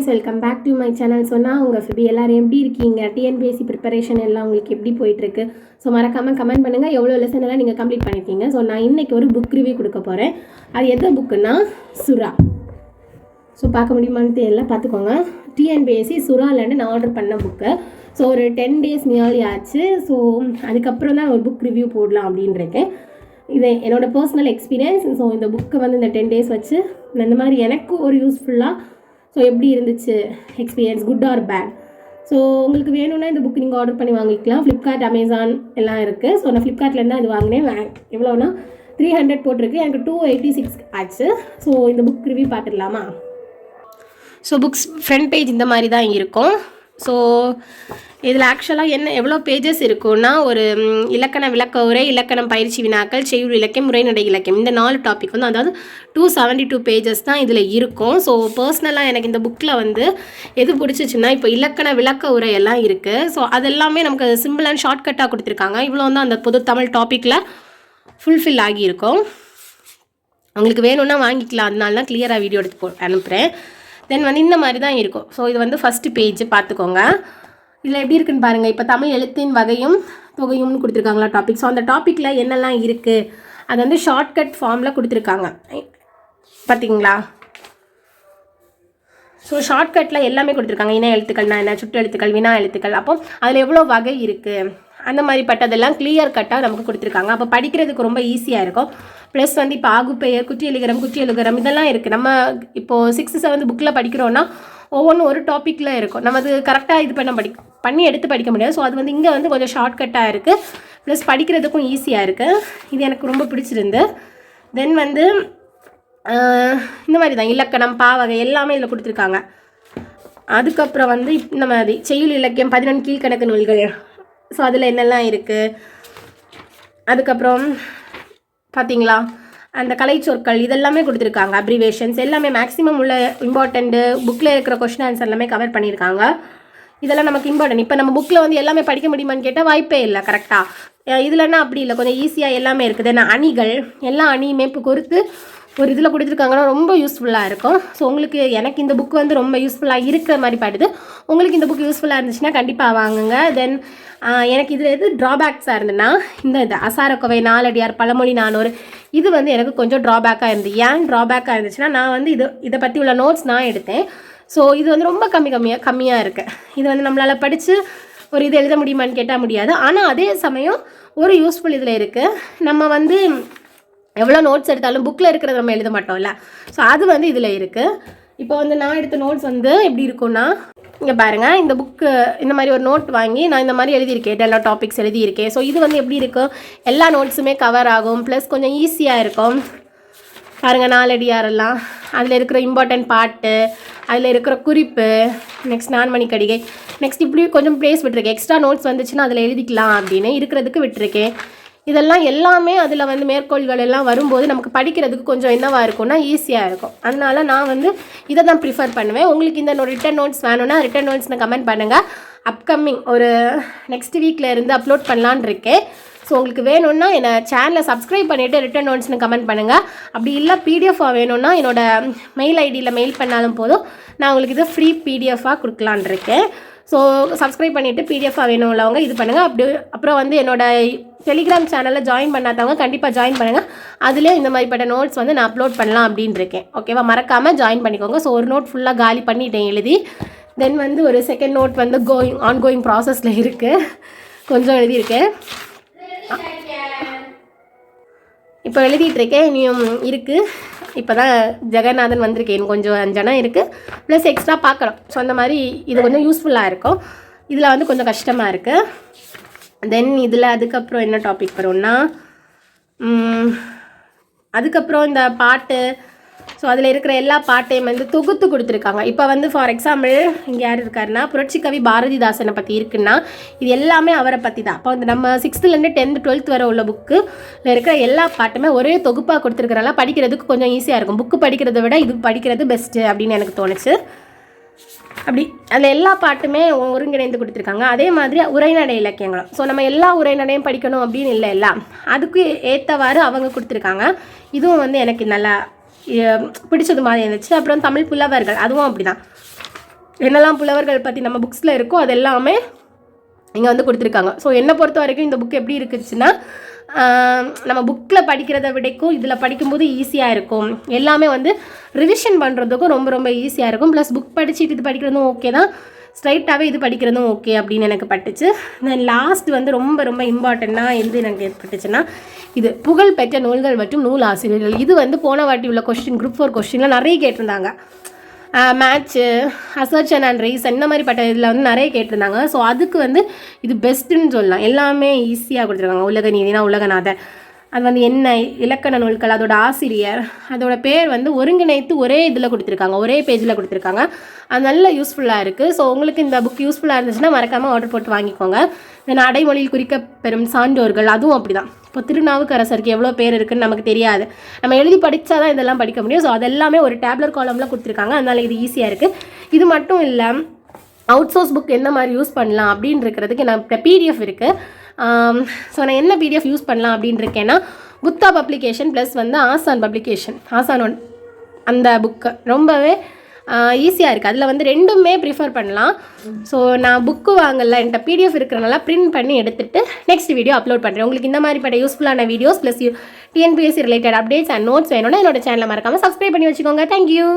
Friends, welcome back to my channel. சொன்னால் உங்கள் ஃபிபி எல்லோரும் எப்படி இருக்கீங்க? டிஎன்பிஎஸ்சி ப்ரிப்பரேஷன் எல்லாம் உங்களுக்கு எப்படி போயிட்டுருக்கு? ஸோ மறக்காமல் கமெண்ட் பண்ணுங்கள் எவ்வளோ லெசன் எல்லாம் நீங்கள் கம்ப்ளீட் பண்ணியிருக்கீங்க. ஸோ நான் இன்றைக்கி ஒரு புக் ரிவ்யூ கொடுக்க போகிறேன். அது எந்த புக்குன்னா சுறா. ஸோ பார்க்க முடியுமான்னு தெரியல, பார்த்துக்கோங்க. டிஎன்பிஎஸ்சி சுறாலேருந்து நான் ஆர்டர் பண்ண புக்கு. ஸோ ஒரு 10 days நியர்லி ஆச்சு. ஸோ அதுக்கப்புறம் தான் ஒரு புக் ரிவ்யூ போடலாம் அப்படின்ட்டுருக்கேன். இது என்னோடய பர்சனல் எக்ஸ்பீரியன்ஸ். ஸோ இந்த புக்கை வந்து இந்த 10 days வச்சு இந்த மாதிரி எனக்கு ஒரு யூஸ்ஃபுல்லாக ஸோ எப்படி இருந்துச்சு experience, good or bad. So உங்களுக்கு வேணும்னா இந்த புக் நீங்கள் ஆர்டர் பண்ணி வாங்கிக்கலாம். ஃப்ளிப்கார்ட், அமேசான் எல்லாம் இருக்குது. ஸோ நான் ஃப்ளிப்கார்ட்லேருந்து இது வாங்கினேன். எவ்வளோனா 300 போட்டிருக்கு, எனக்கு 286 ஆச்சு. ஸோ இந்த புக் ரிவ்யூ பார்த்துடலாமா? ஸோ புக்ஸ் ஃப்ரண்ட் பேஜ் இந்த மாதிரி தான் இருக்கும். ஸோ இதில் ஆக்சுவலாக எவ்வளோ பேஜஸ் இருக்குன்னா, ஒரு இலக்கண விளக்க உரை, இலக்கணம் பயிற்சி வினாக்கள், செய்யுள் இலக்கியம், உரைநடை இலக்கியம், இந்த 4 டாபிக் வந்து அதாவது 272 பேஜஸ் தான் இதில் இருக்கும். ஸோ பர்சனலாக எனக்கு இந்த புக்கில் வந்து எது பிடிச்சிச்சின்னா, இப்போ இலக்கண விளக்க உரை எல்லாம் இருக்குது. ஸோ அதெல்லாமே நமக்கு சிம்பிள் அண்ட் ஷார்ட்கட்டாக கொடுத்துருக்காங்க. இவ்வளோ வந்து அந்த பொது தமிழ் டாப்பிக்கில் ஃபுல்ஃபில் ஆகியிருக்கும். உங்களுக்கு வேணும்னா வாங்கிக்கலாம். அதனால தான் கிளியராக வீடியோ எடுத்து அனுப்புகிறேன். தென் வந்து இந்த மாதிரி தான் இருக்கும். ஸோ இது வந்து ஃபஸ்ட்டு பேஜ் பார்த்துக்கோங்க. இதில் எப்படி இருக்குன்னு பாருங்கள். இப்போ தமிழ் எழுத்தின் வகையும் தொகையும்னு கொடுத்துருக்காங்களா டாபிக். ஸோ அந்த டாப்பிக்கில் என்னெல்லாம் இருக்குது அது வந்து ஷார்ட்கட் ஃபார்மில் கொடுத்துருக்காங்க, பார்த்தீங்களா? ஸோ ஷார்ட்கட்டில் எல்லாமே கொடுத்துருக்காங்க. இன எழுத்துக்கள்னா என்ன, சுட்டு எழுத்துக்கள், வினா எழுத்துக்கள், அப்போ அதில் எவ்வளோ வகை இருக்குது அந்த மாதிரி பட்டதெல்லாம் கிளியர் கட்டாக நமக்கு கொடுத்துருக்காங்க. அப்போ படிக்கிறதுக்கு ரொம்ப ஈஸியாக இருக்கும். ப்ளஸ் வந்து இப்போ ஆகுப்பெயர், குற்றி எழுகரம், குற்றி எழுகரம் இதெல்லாம் இருக்குது. நம்ம இப்போது 6th 7th புக்கில் படிக்கிறோன்னா ஒவ்வொன்றும் ஒரு டாப்பிக்கில் இருக்கும். நம்ம அது கரெக்டாக இது பண்ணி எடுத்து படிக்க முடியாது. ஸோ அது வந்து இங்கே வந்து கொஞ்சம் ஷார்ட்கட்டாக இருக்குது. ப்ளஸ் படிக்கிறதுக்கும் ஈஸியாக இருக்குது. இது எனக்கு ரொம்ப பிடிச்சிருந்து. தென் வந்து இந்த மாதிரி தான் இலக்கணம், பாவகை எல்லாமே இதில் கொடுத்துருக்காங்க. அதுக்கப்புறம் வந்து இந்த மாதிரி செய்யுள் இலக்கியம், 11 கீழ்கணக்கு நூல்கள். ஸோ அதில் என்னெல்லாம் இருக்குது. அதுக்கப்புறம் பார்த்தீங்களா அந்த கலை சொற்கள் இதெல்லாமே கொடுத்துருக்காங்க. அப்ரிவேஷன்ஸ் எல்லாமே மேக்ஸிமம் உள்ள இம்பார்ட்டண்ட்டு புக்கில் இருக்கிற கொஸ்டின் ஆன்சர் எல்லாமே கவர் பண்ணியிருக்காங்க. இதெல்லாம் நமக்கு இம்பார்ட்டன்ட். இப்போ நம்ம புக்கில் வந்து எல்லாமே படிக்க முடியுமான்னு கேட்டால் வாய்ப்பே இல்லை. கரெக்டாக இதில்னா அப்படி இல்லை, கொஞ்சம் ஈஸியாக எல்லாமே இருக்குது. ஏன்னா அணிகள் எல்லா அணியுமே இப்போ கொடுத்து ஒரு இதில் கொடுத்துருக்காங்கன்னா ரொம்ப யூஸ்ஃபுல்லாக இருக்கும். ஸோ உங்களுக்கு எனக்கு இந்த புக் வந்து ரொம்ப யூஸ்ஃபுல்லாக இருக்கிற மாதிரி பாடுது. உங்களுக்கு இந்த புக் யூஸ்ஃபுல்லாக இருந்துச்சுன்னா கண்டிப்பாக வாங்குங்க. தென் எனக்கு இதில் எது ட்ராபேக்ஸாக இருந்ததுன்னா, இந்த அசாரக்கோவை, நாலடியார், பழமொழி 400 இது வந்து எனக்கு கொஞ்சம் ட்ராபேக்காக இருந்தது. ஏன் ட்ராபேக்காக இருந்துச்சுன்னா, நான் வந்து இதை பற்றி உள்ள நோட்ஸ் நான் எடுத்தேன். ஸோ இது வந்து ரொம்ப கம்மியாக இருக்குது. இது வந்து நம்மளால் படித்து ஒரு இது எழுத முடியுமான்னு கேட்டால் முடியாது. ஆனால் அதே சமயம் ஒரு யூஸ்ஃபுல் இதில் இருக்குது. நம்ம வந்து எவ்வளோ நோட்ஸ் எடுத்தாலும் புக்கில் இருக்கிறத நம்ம எழுத மாட்டோம்ல. ஸோ அது வந்து இதில் இருக்குது. இப்போ வந்து நான் எடுத்த நோட்ஸ் வந்து எப்படி இருக்குன்னா, இங்கே பாருங்கள். இந்த புக்கு இந்த மாதிரி ஒரு நோட் வாங்கி நான் இந்த மாதிரி எழுதியிருக்கேன். எல்லா டாபிக்ஸ் எழுதியிருக்கேன். ஸோ இது வந்து எப்படி இருக்கும், எல்லா நோட்ஸுமே கவர் ஆகும். ப்ளஸ் கொஞ்சம் ஈஸியாக இருக்கும். பாருங்கள், நாலடியாரெல்லாம் அதில் இருக்கிற இம்பார்ட்டன்ட் பாட்டு, அதில் இருக்கிற குறிப்பு, நெக்ஸ்ட் 4 மணிக்கடிகை, நெக்ஸ்ட் இப்படி கொஞ்சம் ப்ளேஸ் விட்டுருக்கேன். எக்ஸ்ட்ரா நோட்ஸ் வந்துச்சுன்னா அதில் எழுதிக்கலாம் அப்படின்னு இருக்கிறதுக்கு விட்டுருக்கேன். இதெல்லாம் எல்லாமே அதில் வந்து மேற்கோள்கள் எல்லாம் வரும்போது நமக்கு படிக்கிறதுக்கு கொஞ்சம் என்னவாக இருக்கும்னா ஈஸியாக இருக்கும். அதனால நான் வந்து இதை தான் ப்ரிஃபர் பண்ணுவேன். உங்களுக்கு இந்த ரிட்டன் நோட்ஸ் வேணும்னா ரிட்டன் நோட்ஸ்னு கமெண்ட் பண்ணுங்கள். அப்கமிங் ஒரு நெக்ஸ்ட் வீக்கில் இருந்து அப்லோட் பண்ணலான்னு இருக்கேன். ஸோ உங்களுக்கு வேணும்னா என்னை சேனலை சப்ஸ்கிரைப் பண்ணிவிட்டு ரிட்டன் நோட்ஸ்னு கமெண்ட் பண்ணுங்கள். அப்படி இல்லை பிடிஎஃபாக வேணும்னா என்னோடய மெயில் ஐடியில் மெயில் பண்ணாலும் போதும், நான் உங்களுக்கு இது ஃப்ரீ பிடிஎஃபாக கொடுக்கலான் இருக்கேன். ஸோ சப்ஸ்கிரைப் பண்ணிவிட்டு பிடிஎஃபாக வேணும் உள்ளவங்க இது பண்ணுங்கள். அப்புறம் வந்து என்னோடய டெலிகிராம் சேனலில் ஜாயின் பண்ணாதவங்க கண்டிப்பாக ஜாயின் பண்ணுங்கள். அதிலே இந்த மாதிரிப்பட்ட நோட்ஸ் வந்து நான் அப்லோட் பண்ணலாம் அப்படின்னு இருக்கேன். ஓகேவா? மறக்காமல் ஜாயின் பண்ணிக்கோங்க. ஸோ ஒரு நோட் ஃபுல்லாக காலி பண்ணிட்டேன் எழுதி. தென் வந்து ஒரு செகண்ட் நோட் வந்து ஆன்கோயிங் ப்ராசஸில் இருக்குது. கொஞ்சம் எழுதியிருக்கேன், இப்போ எழுதிட்டுருக்கேன். இனியும் இருக்குது. இப்போ தான் ஜெகநாதன் வந்திருக்கேன். கொஞ்சம் ஜனம் இருக்குது, ப்ளஸ் எக்ஸ்ட்ரா பார்க்கலாம். ஸோ அந்த மாதிரி இது கொஞ்சம் யூஸ்ஃபுல்லாக இருக்கும். இதில் வந்து கொஞ்சம் கஷ்டமாக இருக்குது. தென் இதில் அதுக்கப்புறம் என்ன டாபிக் வரும்னா, அதுக்கப்புறம் இந்த பாட்டு. ஸோ அதில் இருக்கிற எல்லா பாட்டையும் வந்து தொகுத்து கொடுத்துருக்காங்க. இப்போ வந்து ஃபார் எக்ஸாம்பிள் இங்கே யார் இருக்காருன்னா, புரட்சிக்கவி பாரதிதாசனை பற்றி இருக்குன்னா இது எல்லாமே அவரை பற்றி தான். அப்போ வந்து நம்ம 6th 10th 12th வரை உள்ள புக்கில் இருக்கிற எல்லா பாட்டுமே ஒரே தொகுப்பாக கொடுத்துருக்கறனால படிக்கிறதுக்கு கொஞ்சம் ஈஸியாக இருக்கும். புக்கு படிக்கிறத விட இது படிக்கிறது பெஸ்ட்டு அப்படின்னு எனக்கு தோணுச்சு. அப்படி அதில் எல்லா பாட்டுமே ஒருங்கிணைந்து கொடுத்துருக்காங்க. அதே மாதிரி உரைநடை இலக்கியங்களும். ஸோ நம்ம எல்லா உரைநடையும் படிக்கணும் அப்படின்னு இல்லை, எல்லாம் அதுக்கு ஏற்றவாறு அவங்க கொடுத்துருக்காங்க. இதுவும் வந்து எனக்கு நல்லா பிடிச்சது மாதிரி இருந்துச்சு. அப்புறம் தமிழ் புலவர்கள் அதுவும் அப்படி தான். என்னெல்லாம் புலவர்கள் பற்றி நம்ம புக்ஸில் இருக்கோ அது எல்லாமே இங்கே வந்து கொடுத்துருக்காங்க. ஸோ என்னை பொறுத்த வரைக்கும் இந்த புக் எப்படி இருக்குச்சுன்னா, நம்ம புக்கில் படிக்கிறத விடைக்கும் இதில் படிக்கும்போது ஈஸியாக இருக்கும். எல்லாமே வந்து ரிவிஷன் பண்ணுறதுக்கும் ரொம்ப ரொம்ப ஈஸியாக இருக்கும். ப்ளஸ் புக் படிச்சுட்டு இது படிக்கிறதும் ஓகே தான், ஸ்ட்ரைட்டாகவே இது படிக்கிறதும் ஓகே அப்படின்னு எனக்கு பட்டுச்சு. தென் லாஸ்ட் வந்து ரொம்ப ரொம்ப இம்பார்ட்டண்ட்டாக எது எனக்கு ஏற்பட்டுச்சுன்னா, இது புகழ்பெற்ற நூல்கள் மற்றும் நூல் ஆசிரியர்கள். இது வந்து போன வாட்டி உள்ள கொஸ்டின், குரூப் 4 கொஸ்டின்லாம் நிறைய கேட்டிருந்தாங்க. மேட்ச்சு, அசர்ஷன் அண்ட் ரீசன் இந்த மாதிரி பட்ட இதில் வந்து நிறைய கேட்டிருந்தாங்க. ஸோ அதுக்கு வந்து இது பெஸ்ட்டுன்னு சொல்லலாம். எல்லாமே ஈஸியாக கொடுத்துருக்காங்க. உலக நீதினா உலகநாதர், அது வந்து என்ன இலக்கண நூல்கள், அதோட ஆசிரியர், அதோட பேர் வந்து ஒருங்கிணைத்து ஒரே இதில் கொடுத்துருக்காங்க, ஒரே பேஜில் கொடுத்துருக்காங்க. அது நல்ல யூஸ்ஃபுல்லாக இருக்குது. ஸோ உங்களுக்கு இந்த புக் யூஸ்ஃபுல்லாக இருந்துச்சுன்னா மறக்காமல் ஆர்டர் போட்டு வாங்கிக்கோங்க. தென் அடைமொழியில் குறிக்க பெறும் சான்றோர்கள், அதுவும் அப்படி தான். இப்போ திருநாவுக்கரசருக்கு எவ்வளோ பேர் இருக்குதுன்னு நமக்கு தெரியாது, நம்ம எழுதி படித்தா தான் இதெல்லாம் படிக்க முடியும். ஸோ அதெல்லாமே ஒரு டேப்லர் காலமில் கொடுத்துருக்காங்க. அதனால் இது ஈஸியாக இருக்குது. இது மட்டும் இல்லை, அவுட் சோர்ஸ் புக் எந்த மாதிரி யூஸ் பண்ணலாம் அப்படின்னு இருக்கிறதுக்கு நான் பிடிஎஃப் இருக்குது. ஸோ நான் என்ன பிடிஎஃப் யூஸ் பண்ணலாம் அப்படின்னு இருக்கேன்னா, புத்தா பப்ளிகேஷன் ப்ளஸ் வந்து ஆசான் பப்ளிகேஷன், ஆசான் அந்த புக்கு ரொம்பவே ஈஸியாக இருக்குது. அதில் வந்து ரெண்டுமே ப்ரிஃபர் பண்ணலாம். ஸோ நான் புக்கு வாங்கல, என்கிட்ட பிடிஎஃப் இருக்கிறனால பிரிண்ட் பண்ணி எடுத்துகிட்டு நெக்ஸ்ட் வீடியோ அப்லோட் பண்ணுறேன். உங்களுக்கு இந்த மாதிரிப்பட்ட யூஸ்ஃபுல்லான videos plus TNPSC related updates and notes வேணும்னா என்னோட சேனலை மறக்காமல் சப்ஸ்கிரைப் பண்ணி வச்சுக்கோங்க. தேங்க்யூ.